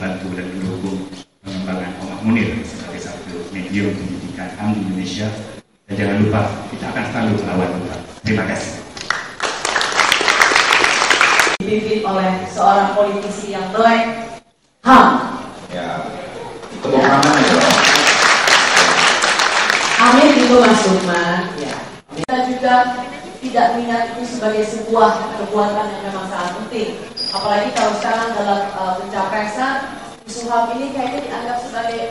membantu dan mendukung pengembangan Omah Munir sebagai satu medium pendidikan HAM di Indonesia. Dan jangan lupa, kita akan selalu melawan Tuhan. Terima kasih. Dipimpin oleh seorang politisi yang melek HAM. Ya, tepuk tangan ya. Amin itu Mas Lukman. Ya. Kita juga tidak melihat itu sebagai sebuah perbuatan yang memang sangat penting. Apalagi kalau sekarang dalam pencapresan, isu HAM ini kayaknya dianggap sebagai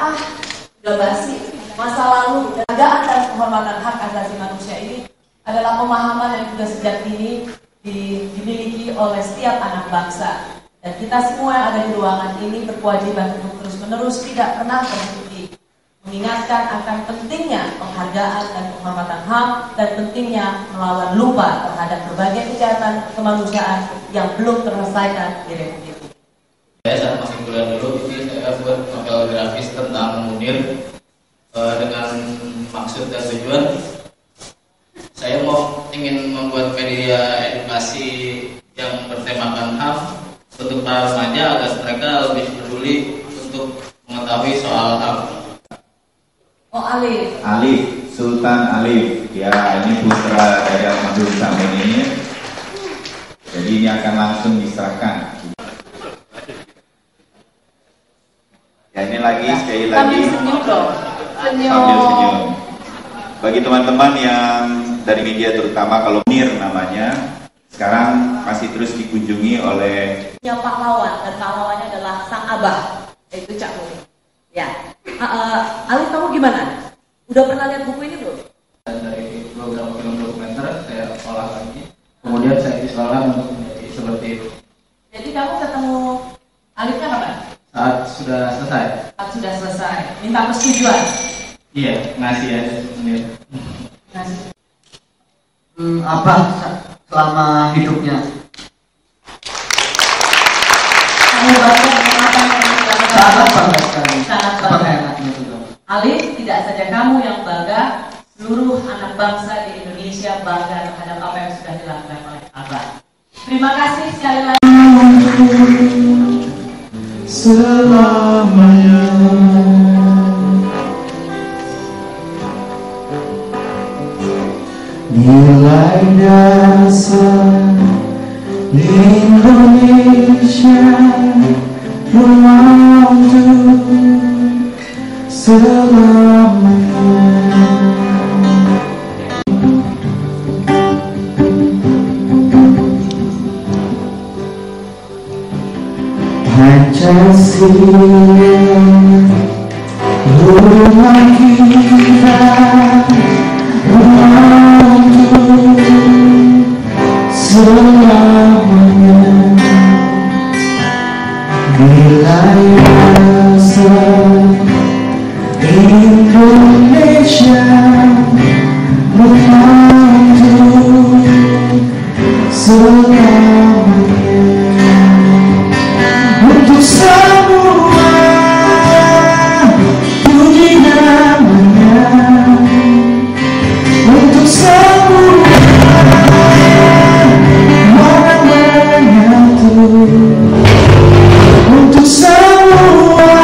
udah basi, masa lalu. Keadaan dan penghormatan hak asasi manusia ini adalah pemahaman yang juga sejak dini dimiliki oleh setiap anak bangsa. Dan kita semua yang ada di ruangan ini berkewajiban untuk terus-menerus tidak pernah berhenti mengingatkan akan pentingnya penghargaan dan penghormatan HAM dan pentingnya melawan lupa terhadap berbagai kejahatan kemanusiaan yang belum terselesaikan di Republik ini. Saya saat masih kuliah dulu, ini saya buat novel grafis tentang Munir dengan maksud dan tujuan saya ingin membuat media edukasi yang bertemakan HAM untuk para remaja agar mereka lebih peduli untuk mengetahui soal HAM. Oh, Alif. Alif, Sultan Alif. Ya, ini putra dari Almarhum Samin. Jadi ini akan langsung diserahkan. Ya, ini lagi sekali lagi. Sambil senyum dong. Sambil senyum. Bagi teman-teman yang dari media terutama kalau Munir namanya, sekarang masih terus dikunjungi oleh pahlawan, dan pahlawannya adalah sang abah, yaitu Cak Munir. Ya, Alif, kamu gimana? Udah pernah lihat buku ini belum? Dari beberapa film dokumenter saya olah lagi, kemudian saya visualkan untuk menjadi seperti itu. Jadi kamu ketemu Alifnya kapan? Saat sudah selesai. Saat sudah selesai, minta persetujuan. Iya, ngasih aja sendiri. Ngasih. Apa selama hidupnya? Kamu baca pengalaman yang Sangat bangga sekali. Sangat Seperti bangga. enaknya juga. Alif, tidak saja kamu yang bangga, seluruh anak bangsa di Indonesia bangga terhadap apa yang sudah dilakukan oleh Abah. Terima kasih sekali lagi. Selamanya nilai dasar Indonesia rumah untuk selamanya. Pancasila rumah kita, rumah untuk selamanya. Nilai dasar Indonesia rumah untuk selamanya. Untuk semua puji namanya, untuk semua orang menyatu, untuk semua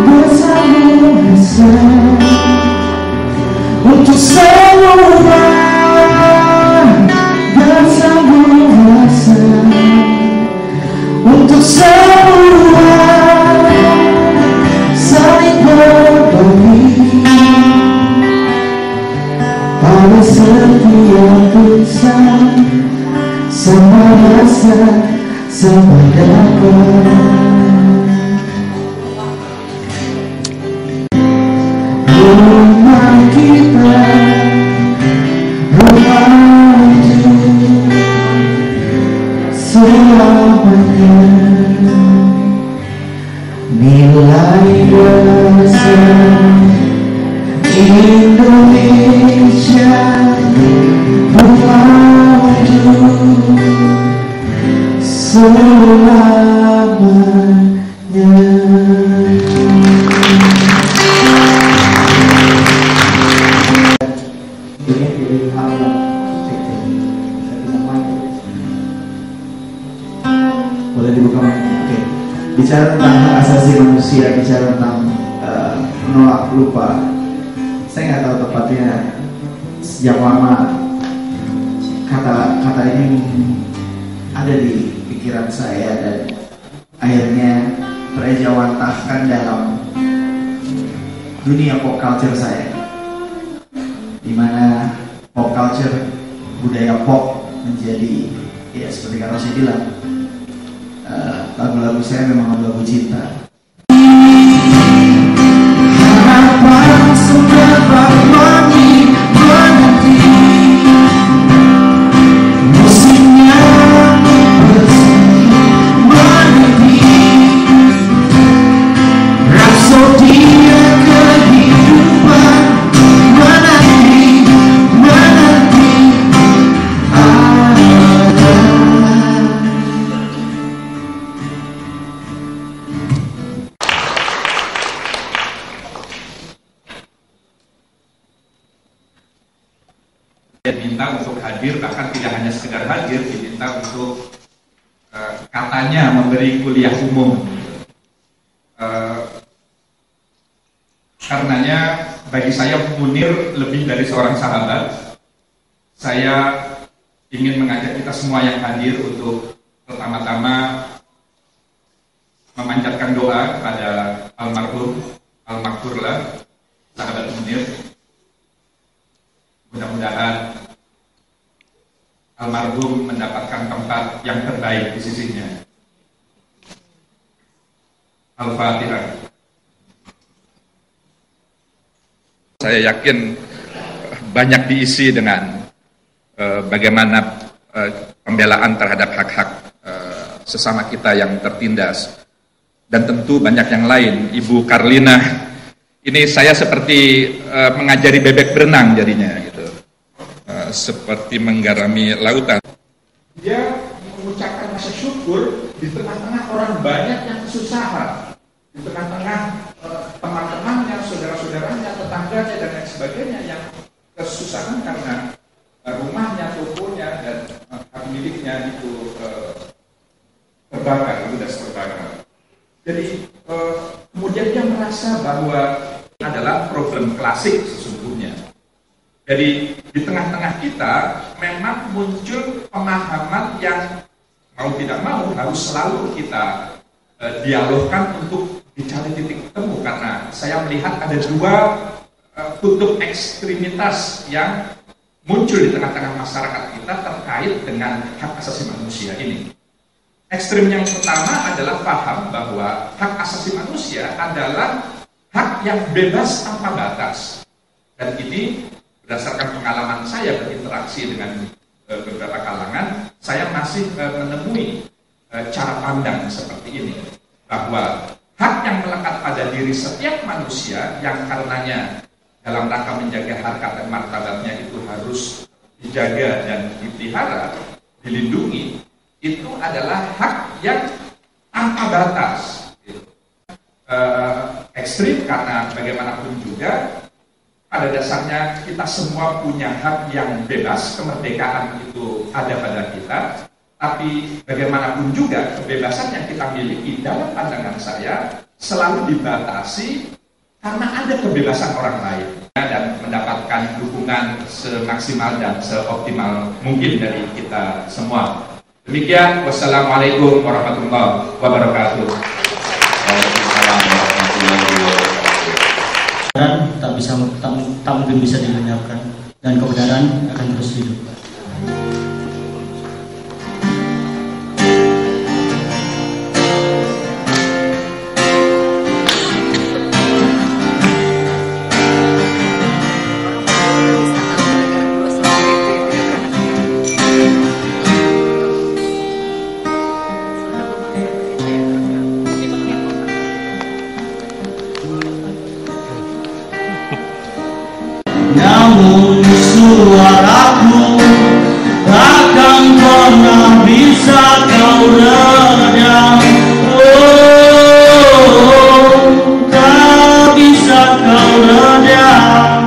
bersambung rasa, untuk semua bersambung rasa, untuk semua saling berbagi pada setiap insan, sama rasa, sama dapat. Rumah kita, rumah untuk selamanya. Nilai dasar Indonesia rumah untuk selamanya. Boleh dibuka mic? Oke. bicara tentang hak asasi manusia, bicara tentang menolak lupa. Saya nggak tahu tepatnya sejak lama kata ini ada di pikiran saya dan akhirnya terejawantahkan dalam dunia pop culture saya, dimana pop culture, budaya pop menjadi, ya seperti kata saya bilang, lagu-lagu saya memang lagu cinta. Harapan seberapa wangi menanti musimnya bersih menanti rapsodi kehidupan menanti diminta untuk hadir, bahkan tidak hanya sekedar hadir, diminta untuk katanya memberi kuliah umum. Karenanya bagi saya Munir lebih dari seorang sahabat. Saya ingin mengajak kita semua yang hadir untuk pertama-tama memanjatkan doa kepada almarhum, almarhumlah sahabat Munir. Mudah-mudahan almarhum mendapatkan tempat yang terbaik di sisinya. Al-Fatihah. Saya yakin banyak diisi dengan bagaimana pembelaan terhadap hak-hak sesama kita yang tertindas. Dan tentu banyak yang lain. Ibu Karlina, ini saya seperti mengajari bebek berenang jadinya gitu. Seperti menggarami lautan. Dia mengucapkan rasa syukur di tengah-tengah orang banyak yang kesusahan, di tengah-tengah teman-temannya, saudara-saudaranya, tetangganya dan lain sebagainya yang kesusahan karena rumahnya, tokonya dan hak miliknya itu terbakar, ludas terbakar. Jadi kemudian dia merasa bahwa ini adalah problem klasik sesungguhnya. Jadi di tengah-tengah kita memang muncul pemahaman yang mau tidak mau harus selalu kita dialogkan untuk dicari titik temu, karena saya melihat ada dua kutub ekstremitas yang muncul di tengah-tengah masyarakat kita terkait dengan hak asasi manusia ini. Ekstrem yang pertama adalah paham bahwa hak asasi manusia adalah hak yang bebas tanpa batas, dan ini berdasarkan pengalaman saya berinteraksi dengan beberapa kalangan, saya masih menemui cara pandang seperti ini, bahwa hak yang melekat pada diri setiap manusia yang karenanya dalam rangka menjaga harkat dan martabatnya itu harus dijaga dan dipelihara, dilindungi, itu adalah hak yang tanpa batas. Ekstrim karena bagaimanapun juga pada dasarnya kita semua punya hak yang bebas, kemerdekaan itu ada pada kita, tapi bagaimanapun juga kebebasan yang kita miliki dalam pandangan saya selalu dibatasi karena ada kebebasan orang lain dan mendapatkan dukungan semaksimal dan seoptimal mungkin dari kita semua. Demikian, wassalamualaikum warahmatullahi wabarakatuh. Tak mungkin bisa dilenyapkan, dan kebenaran akan terus hidup. Namun suaraku takkan pernah bisa kau redam. Oh, tak bisa kau redam.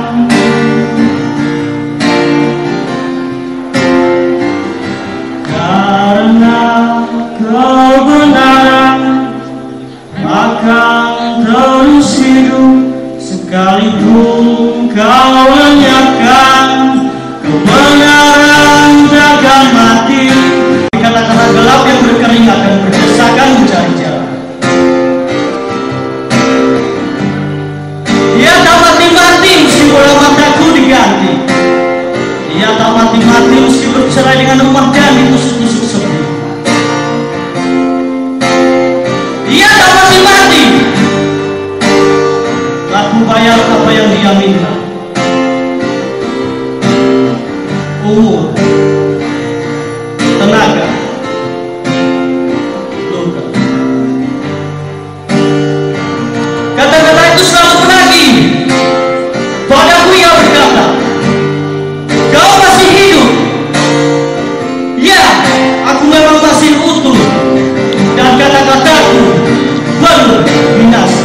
Karena kebenaran bayar apa yang dia minta. Umur, tenaga, luka. Kata-kata itu selalu menagih. Padaku ia berkata, kau masih hidup. Ya, aku memang masih utuh. Dan kata-kataku belum binasa.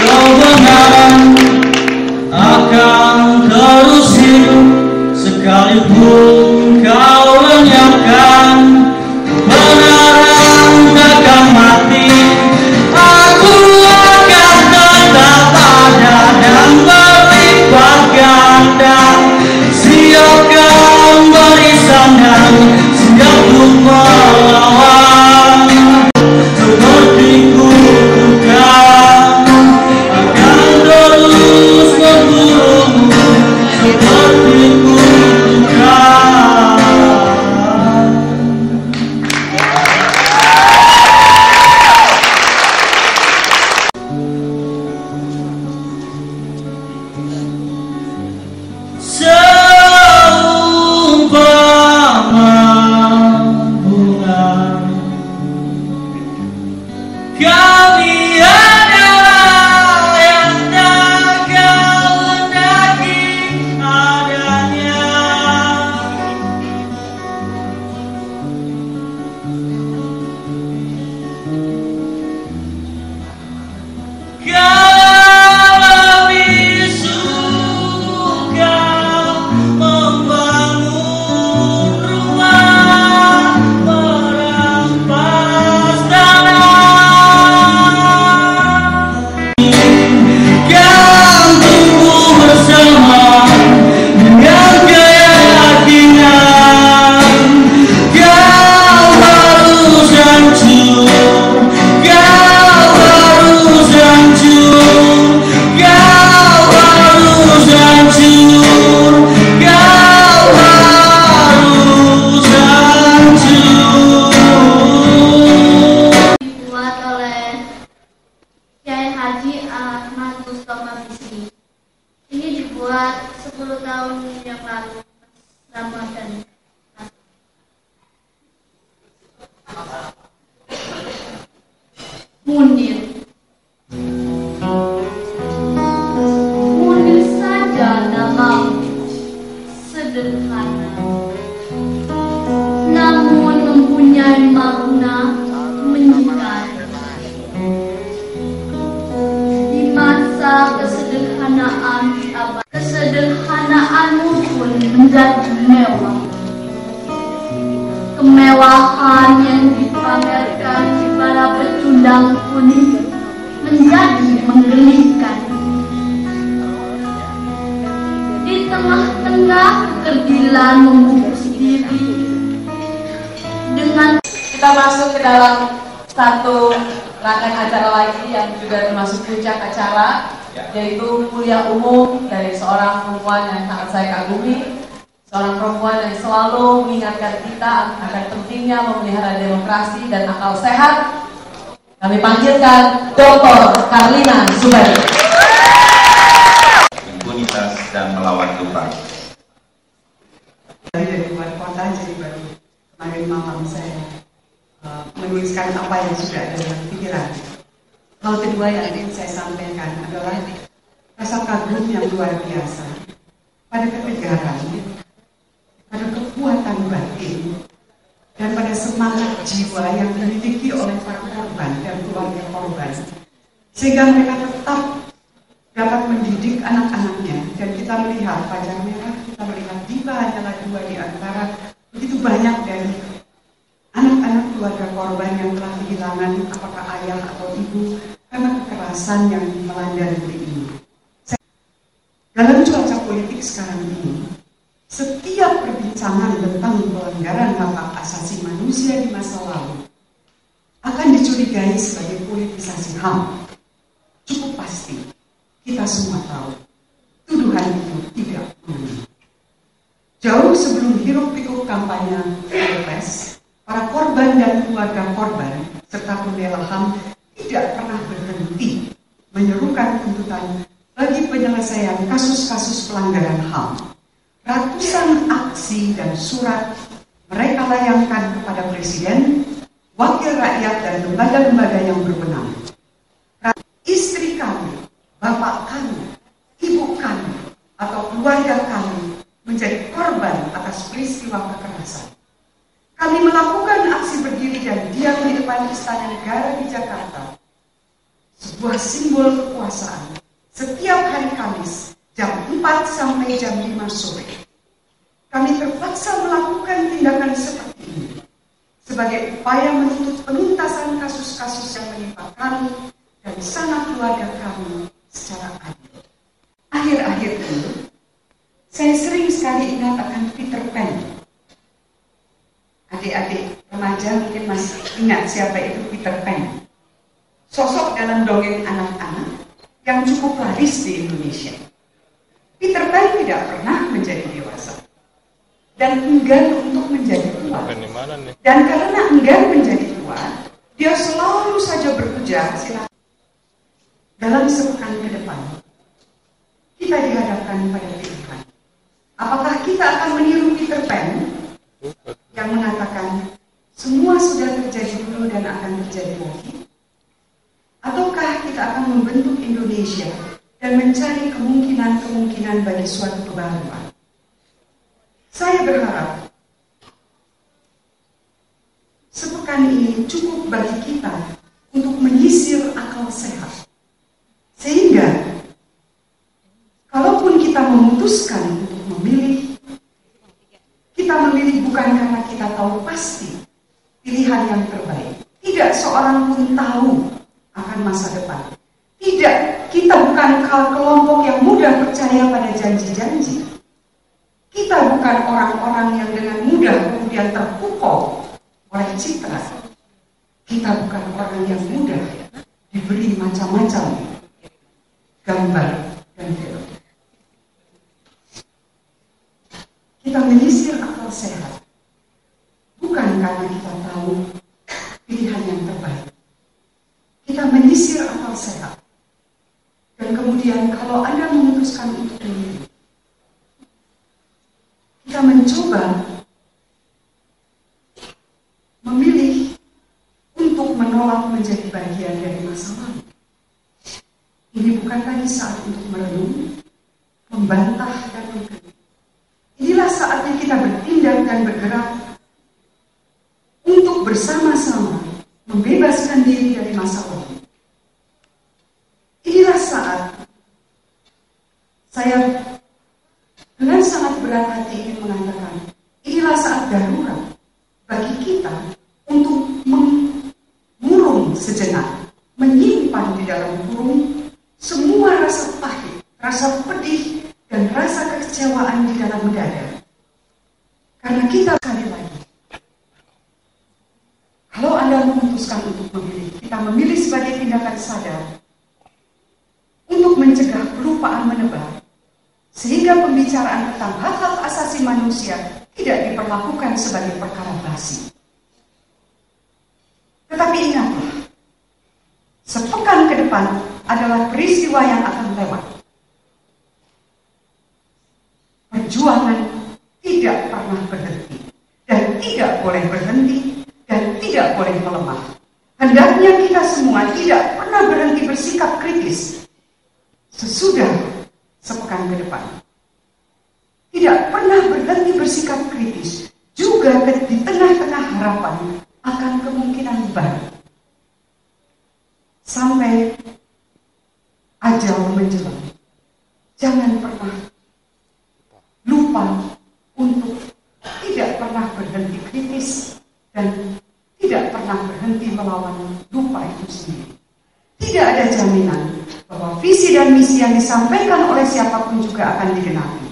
Kau benar akan terus hidup, sekalipun kau lenyapkan. Kebenaran takkan mati. Aku akan tetap ada dan berlipat ganda. Siap kembali sandang, siap untuk melawan. Seperti kutukan akan terus memburumu, seperti kutukan. Seumpama bunga, kami adalah yang tak kau hendaki adanya. Kau lebih suka membangun rumah, merampas tanah. Kau tumbuh bersama dengan keyakinan. Kau harus hancur, kau harus hancur, kau harus hancur, kau harus hancur. Dibuat oleh Kiai Haji Ahmad Mustafa Bisri. Ini dibuat 10 tahun yang lalu, Ramadan. Munir. Munir saja namamu, sederhana, namun mempunyai makna menyikari. Di masa kesederhanaanmu pun menjadi mewah. Kemewahan yang dipamerkan di para pecundang pun menjadi menggelikan. Di tengah-tengah kekerdilan membungkus diri dengan. Kita masuk ke dalam satu rangkaian acara lagi yang juga termasuk puncak acara, yaitu kuliah umum dari seorang perempuan yang sangat saya kagumi, seorang perempuan yang selalu mengingatkan kita akan pentingnya memelihara demokrasi dan akal sehat. Kami panggilkan Dr. Karlina Zubairi. Impunitas dan melawan lupa. Dari luar kota, jadi baru kemarin malam saya menuliskan apa yang sudah ada dalam pikiran. Hal kedua yang ingin saya sampaikan adalah rasa kagum yang luar biasa pada ketegaran, pada kekuatan batin, dan pada semangat jiwa yang dimiliki oleh para korban dan keluarga korban, sehingga mereka tetap dapat mendidik anak-anaknya. Dan kita melihat Fajar Merah, kita melihat Diva adalah dua di antara begitu banyak dari anak-anak keluarga korban yang telah kehilangan apakah ayah atau ibu karena kekerasan yang melanda negeri ini. Dalam cuaca politik sekarang ini, setiap perbincangan tentang pelanggaran hak asasi manusia di masa lalu akan dicurigai sebagai politisasi HAM. Cukup pasti, kita semua tahu, tuduhan itu tidak benar. Jauh sebelum hiruk-pikuk kampanye Pilpres, para korban dan keluarga korban serta pembela HAM tidak pernah berhenti menyerukan tuntutan bagi penyelesaian kasus-kasus pelanggaran HAM. Ratusan aksi dan surat mereka layangkan kepada Presiden, Wakil Rakyat, dan lembaga-lembaga yang berwenang. Istri kami, bapak kami, ibu kami, atau keluarga kami menjadi korban atas peristiwa kekerasan. Kami melakukan aksi berdiri dan diam di depan Istana Negara di Jakarta, sebuah simbol kekuasaan, setiap hari Kamis jam 4 sampai jam 5 sore. Kami terpaksa melakukan tindakan seperti ini sebagai upaya menuntut penuntasan kasus-kasus yang menimpa kami dan sanak keluarga kami secara adil. Akhir-akhir ini, saya sering sekali ingat akan Peter Pan. Adik-adik remaja mungkin masih ingat siapa itu Peter Pan. Sosok dalam dongeng anak-anak yang cukup laris di Indonesia. Peter Pan tidak pernah menjadi dewasa dan enggan untuk menjadi tua. Dan karena enggan menjadi tua, dia selalu saja berujar, dalam sepekan ke depan, kita dihadapkan pada pilihan. Apakah kita akan meniru Peter Pan yang mengatakan semua sudah terjadi dulu dan akan terjadi lagi? Ataukah kita akan membentuk Indonesia dan mencari kemungkinan-kemungkinan bagi suatu kebaruan? Saya berharap sepekan ini cukup bagi kita untuk menyisir akal sehat. Sehingga kalaupun kita memutuskan untuk memilih, kita memilih bukan karena kita tahu pasti pilihan yang terbaik. Tidak seorang pun tahu akan masa depan. Tidak, kita bukan kelompok yang mudah percaya pada janji-janji. Kita bukan orang-orang yang dengan mudah kemudian terpukau oleh citra. Kita bukan orang yang mudah diberi macam-macam gambar dan teori. Kita menyisir akal sehat bukan karena kita tahu pilihan yang terbaik. Kita menyisir akal sehat. Dan kemudian kalau Anda memutuskan untuk memilih, kita mencoba memilih untuk menolak menjadi bagian dari masa lalu. Ini bukan lagi saat untuk merenung, membantah, dan mengkritik. Inilah saatnya kita bertindak dan bergerak untuk bersama-sama membebaskan diri dari masa lalu. Inilah saat saya dengan sangat berat hati ingin mengatakan, inilah saat darurat bagi kita untuk mengurung sejenak, menyimpan di dalam kurung semua rasa pahit, rasa pedih, dan rasa kekecewaan di dalam dada. Karena kita sekali lagi, kalau Anda memutuskan untuk memilih, kita memilih sebagai tindakan sadar untuk mencegah kelupaan menebar, sehingga pembicaraan tentang hak-hak asasi manusia tidak diperlakukan sebagai perkara basi. Tetapi ingatlah, sepekan ke depan adalah peristiwa yang akan lewat. Perjuangan tidak pernah berhenti, dan tidak boleh berhenti, dan tidak boleh melemah. Hendaknya kita semua tidak pernah berhenti bersikap kritis sesudah sepekan ke depan. Tidak pernah berhenti bersikap kritis juga di tengah-tengah harapan akan kemungkinan baru. Sampai ajal menjelang, jangan pernah lupa untuk tidak pernah berhenti kritis dan tidak pernah berhenti melawan lupa itu sendiri. Tidak ada jaminan bahwa visi dan misi yang disampaikan oleh siapapun juga akan digenapi.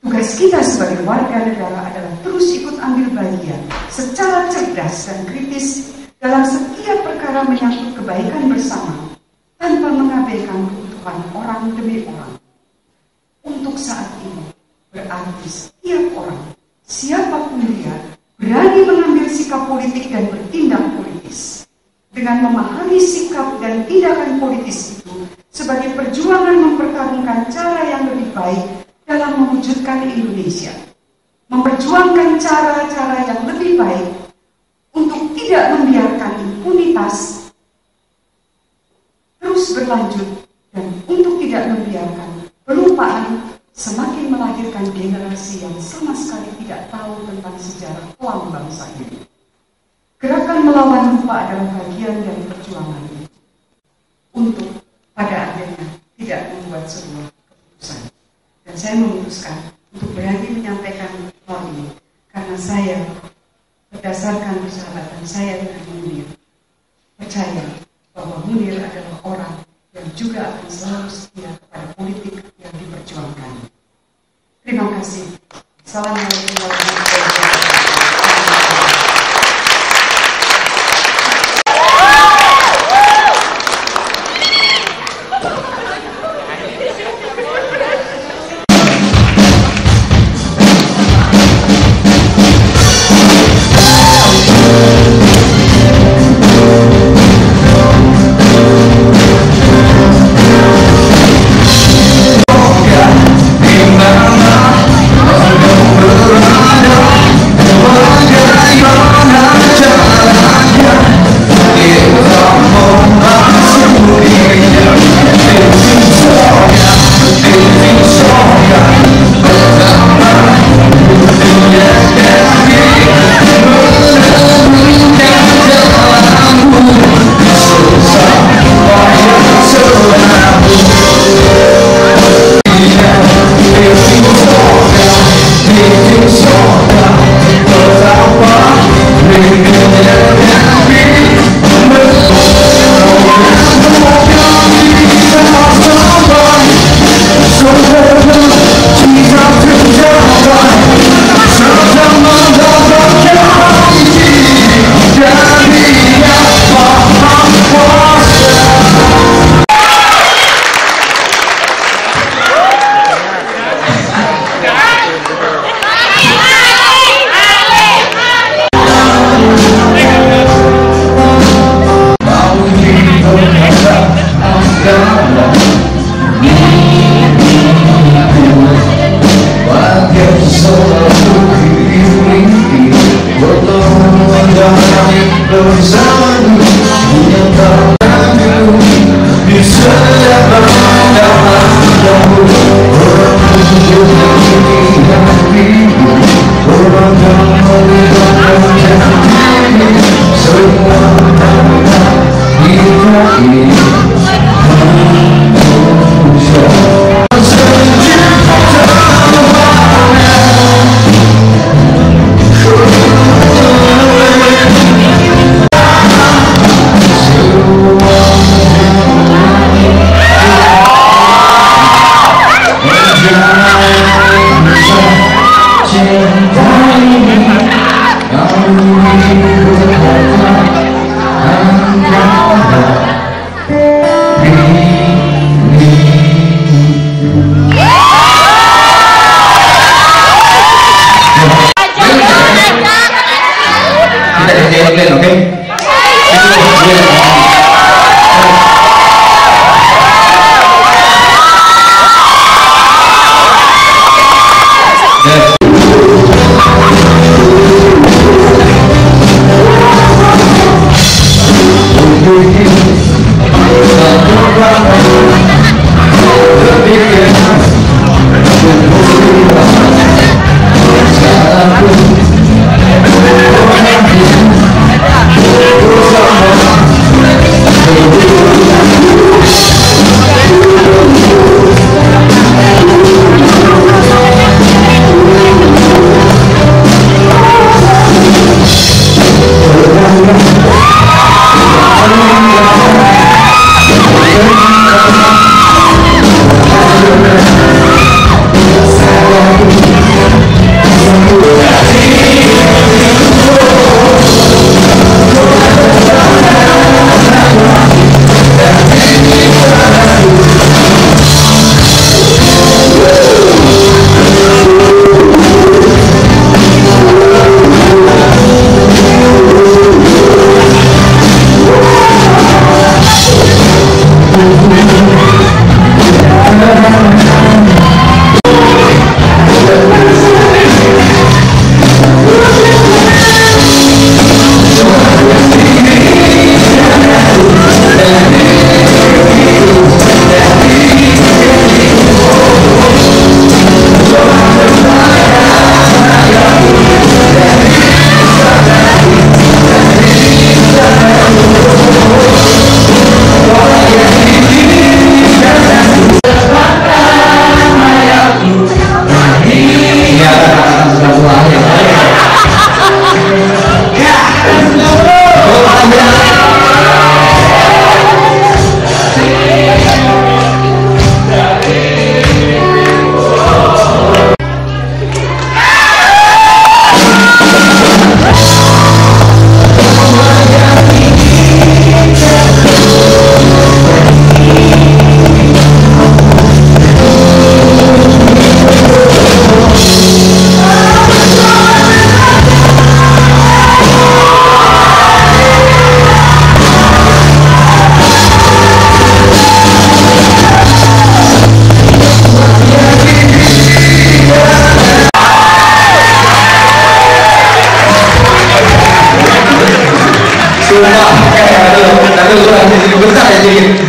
Tugas kita sebagai warga negara adalah terus ikut ambil bagian secara cerdas dan kritis dalam setiap perkara menyangkut kebaikan bersama, tanpa mengabaikan kebutuhan orang demi orang. Untuk saat ini, berarti setiap orang, siapapun dia, berani mengambil sikap politik dan bertindak politis. dengan memahami sikap dan tindakan politis itu sebagai perjuangan mempertaruhkan cara yang lebih baik dalam mewujudkan Indonesia, memperjuangkan cara-cara yang lebih baik untuk tidak membiarkan impunitas terus berlanjut dan untuk tidak membiarkan pelupaan semakin melahirkan generasi yang sama sekali tidak tahu tentang sejarah kelam bangsa ini. Gerakan melawan lupa adalah bagian dari perjuangan ini untuk pada akhirnya tidak membuat sebuah keputusan. Dan saya memutuskan untuk berani menyampaikan hal ini karena saya berdasarkan persahabatan saya dengan Munir percaya bahwa Munir adalah orang yang juga akan selalu setia kepada politik yang diperjuangkan. Terima kasih. Assalamualaikum warahmatullahi wabarakatuh. Bersama ukuran di sini besar ya dingin.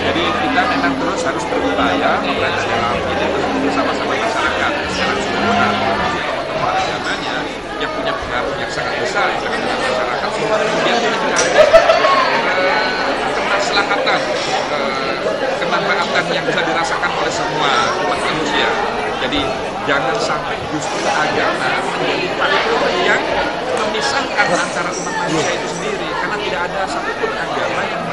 Jadi kita memang terus harus berupaya bersama-sama masyarakat secara keseluruhan, tokoh-tokoh agamanya yang punya pengaruh yang sangat besar terhadap masyarakat, kemudian mencari kemaslahatan, kemanfaatan yang bisa dirasakan oleh semua umat manusia. Jadi jangan sampai justru agama menjadi faktor yang memisahkan antara umat manusia itu sendiri, karena tidak ada satupun agama yang